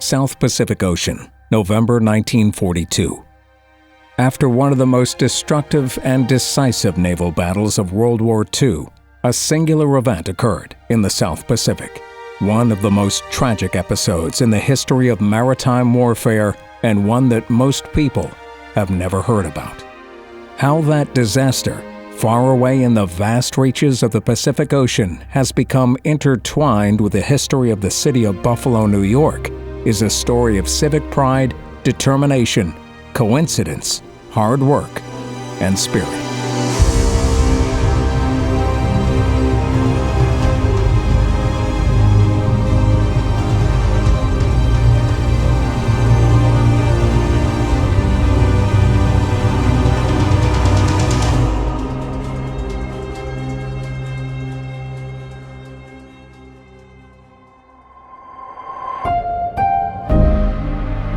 South Pacific Ocean, November 1942. After one of the most destructive and decisive naval battles of World War II, a singular event occurred in the South Pacific, one of the most tragic episodes in the history of maritime warfare and one that most people have never heard about. How that disaster, far away in the vast reaches of the Pacific Ocean, has become intertwined with the history of the city of Buffalo, New York, is a story of civic pride, determination, coincidence, hard work, and spirit.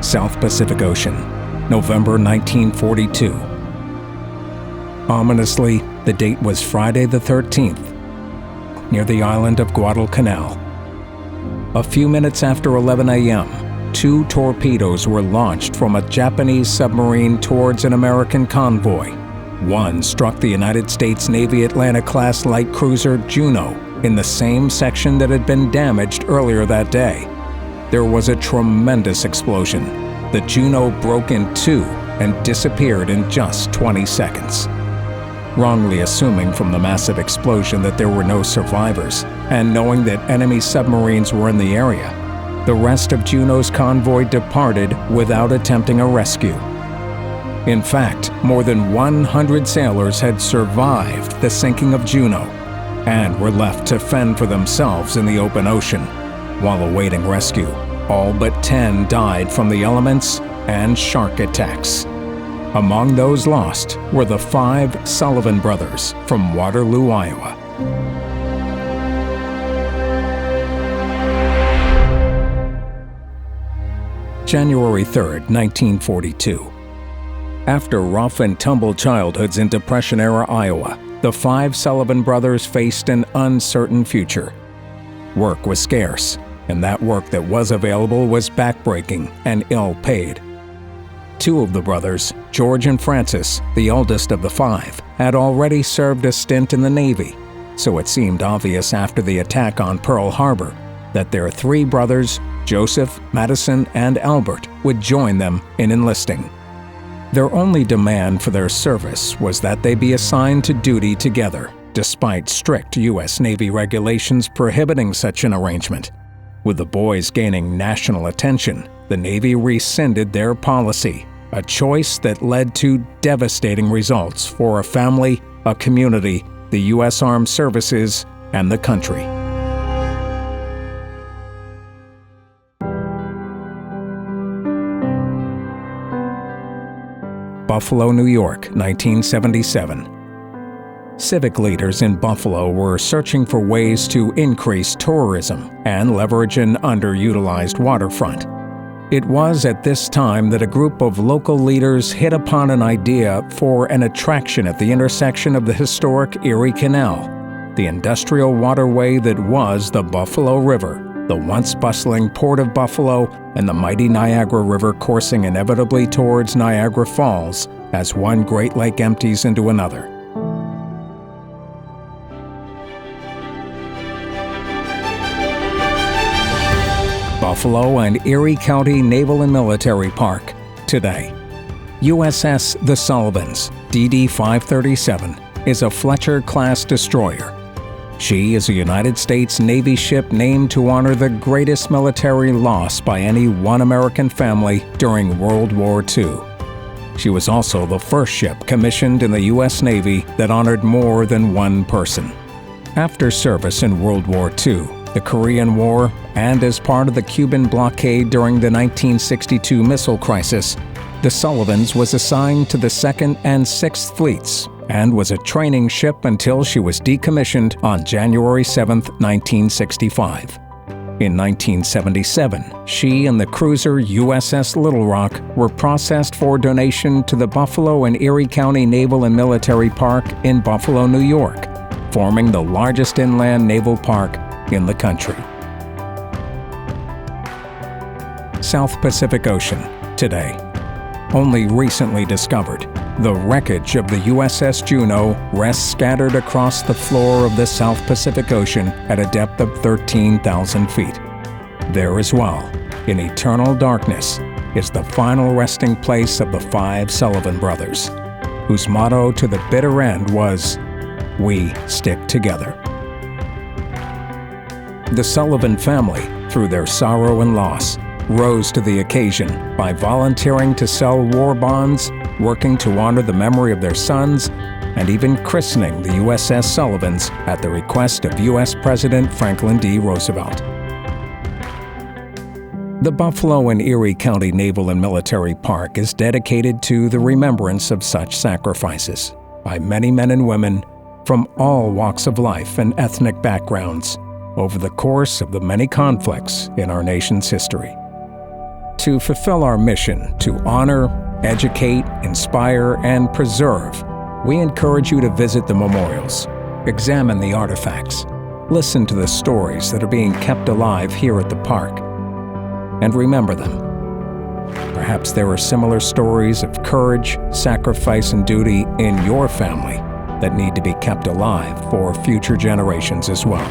South Pacific Ocean, November 1942. Ominously, the date was Friday the 13th, near the island of Guadalcanal. A few minutes after 11 a.m., 2 torpedoes were launched from a Japanese submarine towards an American convoy. One struck the United States Navy Atlanta-class light cruiser Juneau in the same section that had been damaged earlier that day. There was a tremendous explosion. The Juneau broke in two and disappeared in just 20 seconds. Wrongly assuming from the massive explosion that there were no survivors, and knowing that enemy submarines were in the area, the rest of Juneau's convoy departed without attempting a rescue. In fact, more than 100 sailors had survived the sinking of Juneau and were left to fend for themselves in the open ocean. While awaiting rescue, all but 10 died from the elements and shark attacks. Among those lost were the 5 Sullivan brothers from Waterloo, Iowa. January 3, 1942. After rough and tumble childhoods in Depression-era Iowa, the 5 Sullivan brothers faced an uncertain future. Work was scarce, and that work that was available was backbreaking and ill-paid. 2 of the brothers, George and Francis, the eldest of the 5, had already served a stint in the Navy, so it seemed obvious after the attack on Pearl Harbor that their 3 brothers, Joseph, Madison, and Albert, would join them in enlisting. Their only demand for their service was that they be assigned to duty together, despite strict U.S. Navy regulations prohibiting such an arrangement. With the boys gaining national attention, the Navy rescinded their policy, a choice that led to devastating results for a family, a community, the U.S. Armed Services, and the country. Buffalo, New York, 1977. Civic leaders in Buffalo were searching for ways to increase tourism and leverage an underutilized waterfront. It was at this time that a group of local leaders hit upon an idea for an attraction at the intersection of the historic Erie Canal, the industrial waterway that was the Buffalo River, the once bustling port of Buffalo, and the mighty Niagara River coursing inevitably towards Niagara Falls as one Great Lake empties into another. Buffalo and Erie County Naval and Military Park, today. USS The Sullivans, DD-537, is a Fletcher-class destroyer. She is a United States Navy ship named to honor the greatest military loss by any one American family during World War II. She was also the first ship commissioned in the U.S. Navy that honored more than one person. After service in World War II, the Korean War, and as part of the Cuban blockade during the 1962 missile crisis, the Sullivans was assigned to the 2nd and 6th Fleets and was a training ship until she was decommissioned on January 7, 1965. In 1977, she and the cruiser USS Little Rock were processed for donation to the Buffalo and Erie County Naval and Military Park in Buffalo, New York, forming the largest inland naval park in the country. South Pacific Ocean, today. Only recently discovered, the wreckage of the USS Juneau rests scattered across the floor of the South Pacific Ocean at a depth of 13,000 feet. There as well, in eternal darkness, is the final resting place of the 5 Sullivan brothers, whose motto to the bitter end was, "We stick together." The Sullivan family, through their sorrow and loss, rose to the occasion by volunteering to sell war bonds, working to honor the memory of their sons, and even christening the USS Sullivans at the request of U.S. President Franklin D. Roosevelt. The Buffalo and Erie County Naval and Military Park is dedicated to the remembrance of such sacrifices by many men and women from all walks of life and ethnic backgrounds over the course of the many conflicts in our nation's history. To fulfill our mission to honor, educate, inspire, and preserve, we encourage you to visit the memorials, examine the artifacts, listen to the stories that are being kept alive here at the park, and remember them. Perhaps there are similar stories of courage, sacrifice, and duty in your family that need to be kept alive for future generations as well.